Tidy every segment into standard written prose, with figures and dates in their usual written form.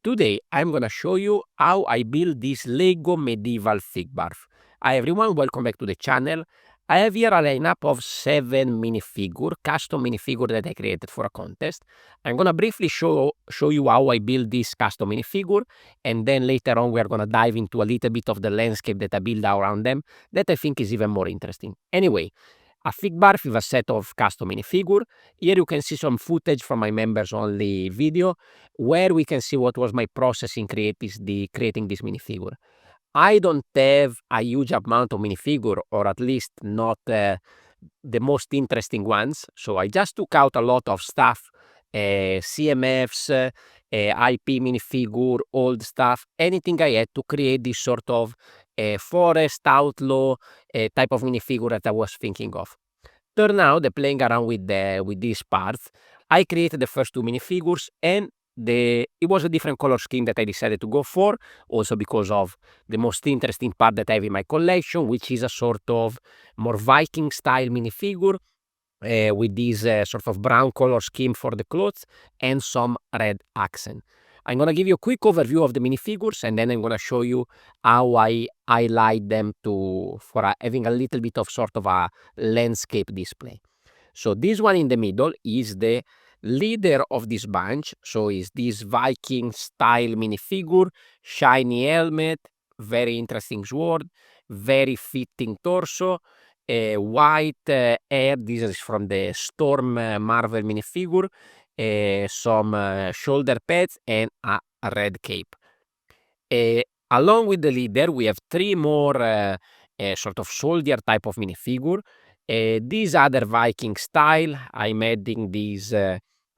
Today I'm gonna show you how I build this LEGO medieval Figbarf. Hi everyone, welcome back to the channel. I have here a lineup of 7 minifigure, custom minifigure that I created for a contest. I'm gonna briefly show you how I build this custom minifigure, and then later on we are gonna dive into a little bit of the landscape that I build around them that I think is even more interesting. Anyway, a Figbarf with a set of custom minifigure. Here you can see some footage from my members only video where we can see what was my process in creating this minifigure. I don't have a huge amount of minifigure, or at least not the most interesting ones. So I just took out a lot of stuff, CMFs, IP minifigure, old stuff, anything I had to create this sort of forest outlaw type of minifigure that I was thinking of. Turn out that playing around with these parts, I created the first 2 minifigures, and it was a different color scheme that I decided to go for, also because of the most interesting part that I have in my collection, which is a sort of more Viking style minifigure with this sort of brown color scheme for the clothes and some red accent. I'm gonna give you a quick overview of the minifigures, and then I'm gonna show you how I highlight them having a little bit of sort of a landscape display. So this one in the middle is the leader of this bunch. So is this Viking style minifigure, shiny helmet, very interesting sword, very fitting torso, white hair. This is from the Storm Marvel minifigure, some shoulder pads, and a red cape. Along with the leader, we have 3 more sort of soldier type of minifigure. These other Viking style, I'm adding these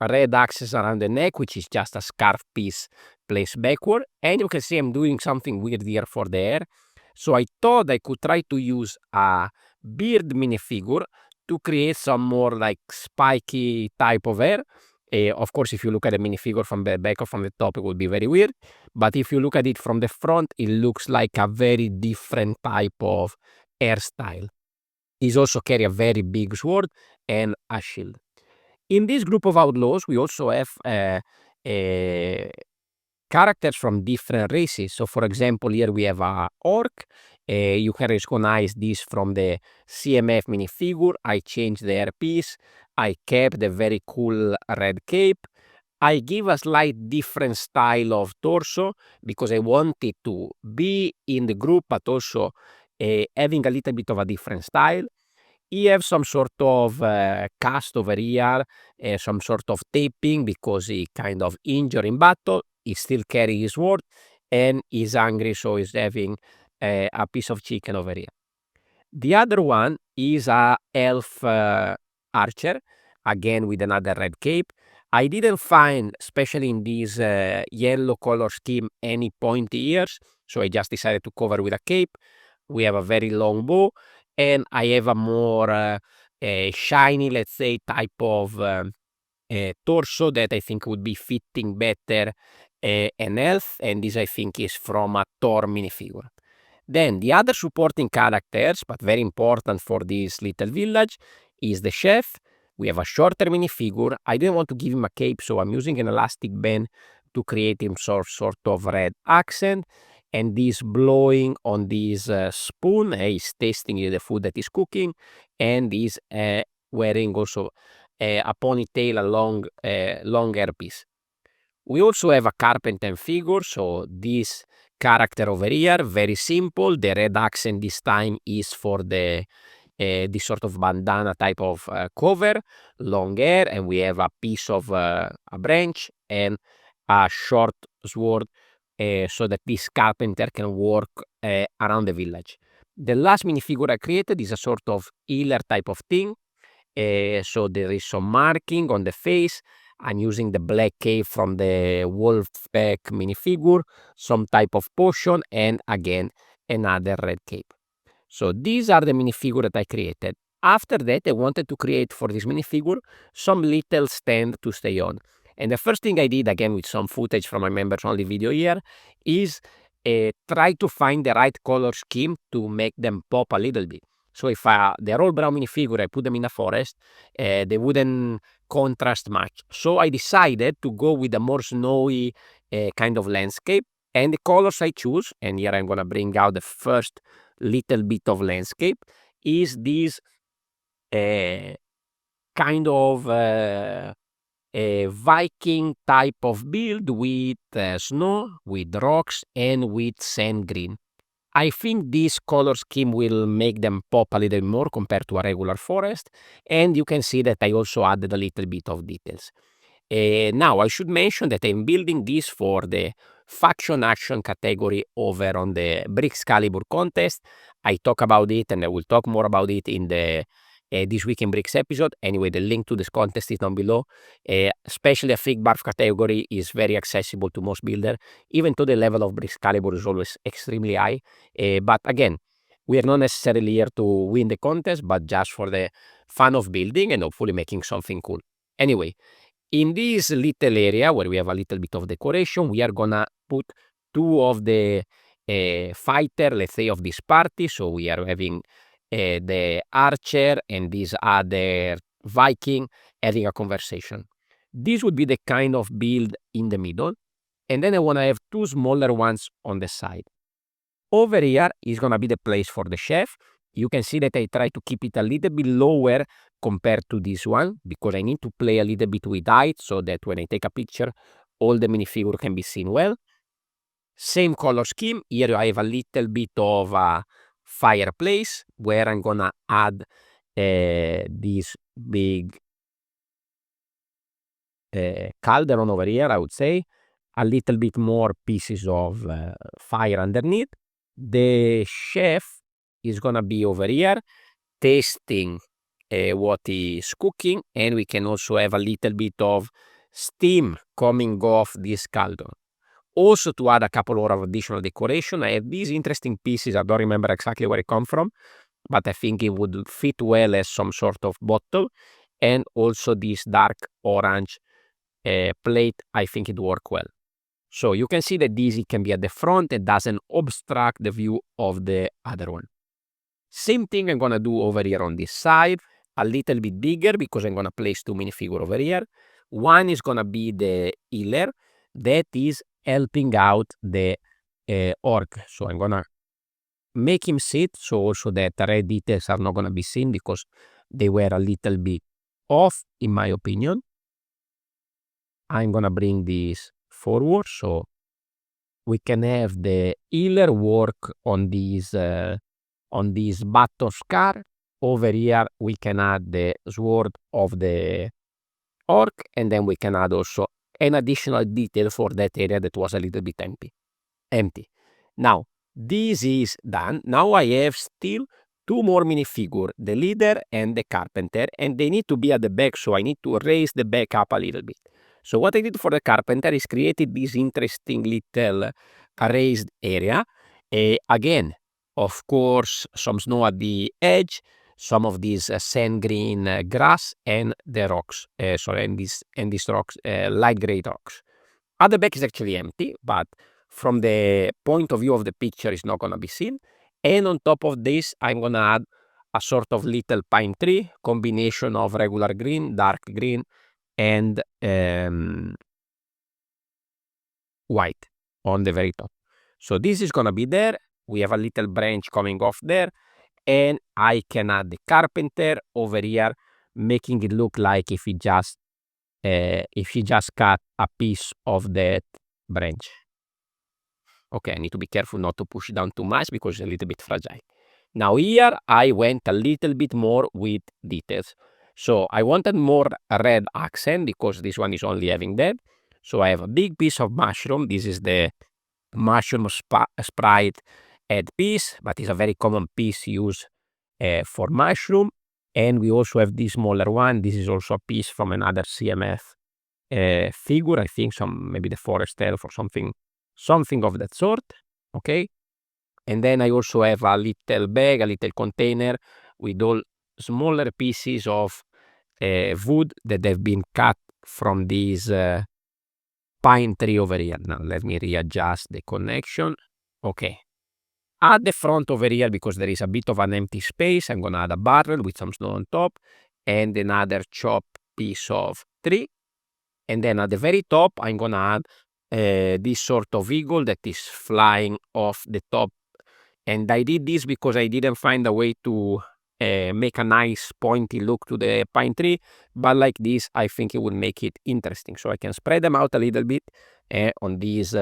red axes around the neck, which is just a scarf piece placed backward. And you can see I'm doing something weird here for the hair. So I thought I could try to use a beard minifigure to create some more like spiky type of hair. Of course, if you look at the minifigure from the back or from the top, it would be very weird. But if you look at it from the front, it looks like a very different type of hairstyle. He's also carry a very big sword and a shield. In this group of outlaws, we also have characters from different races. So, for example, here we have a orc. You can recognize this from the CMF minifigure. I changed the hairpiece. I kept the very cool red cape. I give a slight different style of torso because I wanted to be in the group, but also having a little bit of a different style. He have some sort of cast over here, some sort of taping because he kind of injured in battle. He still carry his sword and he's hungry, so he's having a piece of chicken over here. The other one is a elf archer, again with another red cape. I didn't find, especially in this yellow color scheme, any pointy ears, so I just decided to cover with a cape. We have a very long bow, and I have a more shiny, let's say, type of torso that I think would be fitting better an elf, and this I think is from a Thor minifigure. Then the other supporting characters, but very important for this little village, is the chef. We have a shorter minifigure. I didn't want to give him a cape, so I'm using an elastic band to create him sort of red accent. And this blowing on this spoon, he's tasting the food that he's cooking, and he's wearing also a ponytail, a long hairpiece. We also have a carpenter figure, so this character over here, very simple. The red accent this time is for this sort of bandana type of cover, long hair, and we have a piece of a branch and a short sword so that this carpenter can work around the village. The last minifigure I created is a sort of healer type of thing. So there is some marking on the face. I'm using the black cape from the Wolfpack minifigure, some type of potion, and again another red cape. So these are the minifigure that I created. After that, I wanted to create for this minifigure some little stand to stay on. And the first thing I did, again with some footage from my members only video here, is try to find the right color scheme to make them pop a little bit. So if they're all brown minifigure, I put them in a forest, they wouldn't contrast much. So I decided to go with a more snowy kind of landscape. And the colors I choose, and here I'm gonna bring out the first little bit of landscape, is this kind of a Viking type of build with snow, with rocks, and with sand green. I think this color scheme will make them pop a little more compared to a regular forest, and you can see that I also added a little bit of details. Now I should mention that I'm building this for the faction action category over on the Brickscalibur contest. I talk about it and I will talk more about it in the This Week in Bricks episode. Anyway, the link to this contest is down below. Especially a Figbarf category is very accessible to most builders, even though the level of Brickscalibur is always extremely high. But again, we are not necessarily here to win the contest, but just for the fun of building and hopefully making something cool. Anyway, in this little area where we have a little bit of decoration, we are gonna put two of the fighter, let's say, of this party. So we are having the archer and this other Viking having a conversation. This would be the kind of build in the middle. And then I want to have two smaller ones on the side. Over here is going to be the place for the chef. You can see that I try to keep it a little bit lower compared to this one because I need to play a little bit with height so that when I take a picture, all the minifigure can be seen well. Same color scheme. Here I have a little bit of a fireplace where I'm going to add this big cauldron over here, I would say. A little bit more pieces of fire underneath. The chef is gonna be over here tasting what is cooking, and we can also have a little bit of steam coming off this cauldron. Also, to add a couple of additional decoration, I have these interesting pieces. I don't remember exactly where it come from, but I think it would fit well as some sort of bottle. And also this dark orange plate, I think it work well. So you can see that this can be at the front and doesn't obstruct the view of the other one. Same thing I'm gonna do over here on this side, a little bit bigger because I'm gonna place two minifigure over here. One is gonna be the healer that is helping out the orc. So I'm gonna make him sit so also that the red details are not gonna be seen because they were a little bit off in my opinion. I'm gonna bring this forward so we can have the healer work on this battle scar. Over here we can add the sword of the orc, and then we can add also an additional detail for that area that was a little bit empty. Now this is done. Now I have still two more minifigure, the leader and the carpenter, and they need to be at the back, so I need to raise the back up a little bit. So what I did for the carpenter is created this interesting little raised area. Again, of course, some snow at the edge, some of these sand green grass, and the rocks. And these rocks, light gray rocks. At the back is actually empty, but from the point of view of the picture, it's not gonna be seen. And on top of this, I'm gonna add a sort of little pine tree combination of regular green, dark green, and white on the very top. So this is gonna be there. We have a little branch coming off there, and I can add the carpenter over here, making it look like if he just cut a piece of that branch. Okay, I need to be careful not to push it down too much because it's a little bit fragile. Now here I went a little bit more with details. So I wanted more red accent because this one is only having that. So I have a big piece of mushroom. This is the mushroom sprite head piece, but it's a very common piece used for mushroom. And we also have this smaller one. This is also a piece from another CMF figure. I think maybe the forest elf or something of that sort. Okay. And then I also have a little bag, a little container with all smaller pieces of wood that have been cut from this pine tree over here. Now let me readjust the connection. Okay. At the front over here, because there is a bit of an empty space, I'm gonna add a barrel with some snow on top and another chopped piece of tree. And then at the very top, I'm gonna add this sort of eagle that is flying off the top. And I did this because I didn't find a way to make a nice pointy look to the pine tree, but like this I think it would make it interesting. So I can spread them out a little bit on this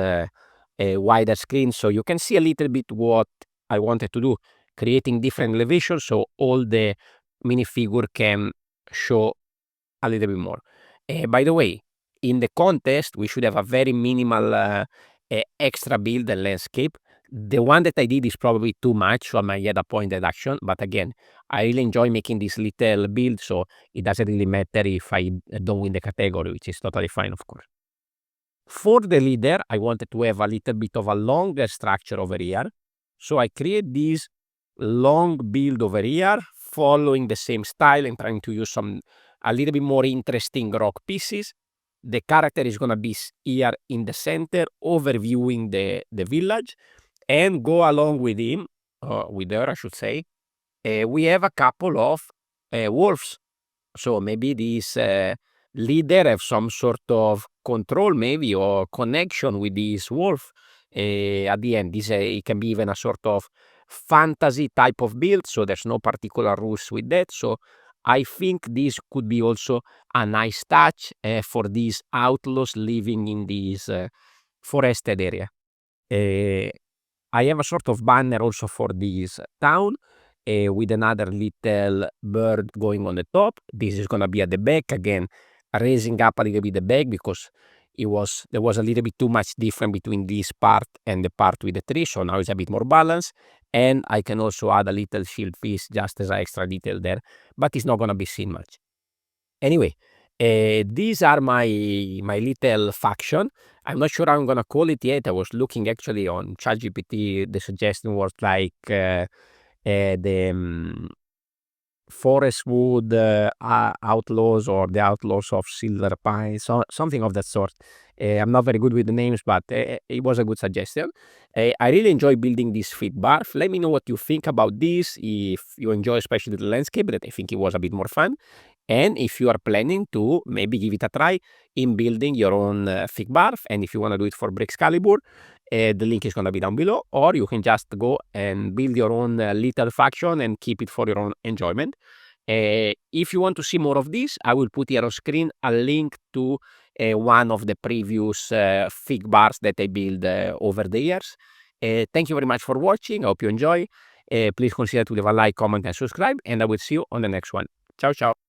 wider screen, so you can see a little bit what I wanted to do, creating different elevations so all the minifigure can show a little bit more. By the way, in the contest we should have a very minimal extra build and landscape. The one that I did is probably too much, so I might add a point deduction, but again, I really enjoy making this little build, so it doesn't really matter if I don't win the category, which is totally fine, of course. For the leader, I wanted to have a little bit of a longer structure over here, so I create this long build over here, following the same style and trying to use a little bit more interesting rock pieces. The character is gonna be here in the center, overviewing the village, and go along with him, with her, I should say. We have a couple of wolves. So maybe this leader have some sort of control, maybe, or connection with this wolf. At the end, this it can be even a sort of fantasy type of build, so there's no particular rules with that. So I think this could be also a nice touch for these outlaws living in this forested area. I have a sort of banner also for this town with another little bird going on the top. This is gonna be at the back again, raising up a little bit the back because there was a little bit too much difference between this part and the part with the tree, so now it's a bit more balanced. And I can also add a little shield piece just as an extra detail there, but it's not gonna be seen much. Anyway, these are my little faction. I'm not sure how I'm gonna call it yet. I was looking actually on ChatGPT. The suggestion was like the Forestwood Outlaws, or the Outlaws of Silver Pine, so something of that sort. I'm not very good with the names, but it was a good suggestion. I really enjoy building this Figbarf. Let me know what you think about this, if you enjoy especially the landscape, that I think it was a bit more fun. And if you are planning to maybe give it a try in building your own Figbarf, and if you want to do it for Brickscalibur, the link is going to be down below, or you can just go and build your own little faction and keep it for your own enjoyment. If you want to see more of this, I will put here on screen a link to one of the previous Figbarfs that I built over the years. Thank you very much for watching. I hope you enjoy. Please consider to leave a like, comment, and subscribe, and I will see you on the next one. Ciao, ciao.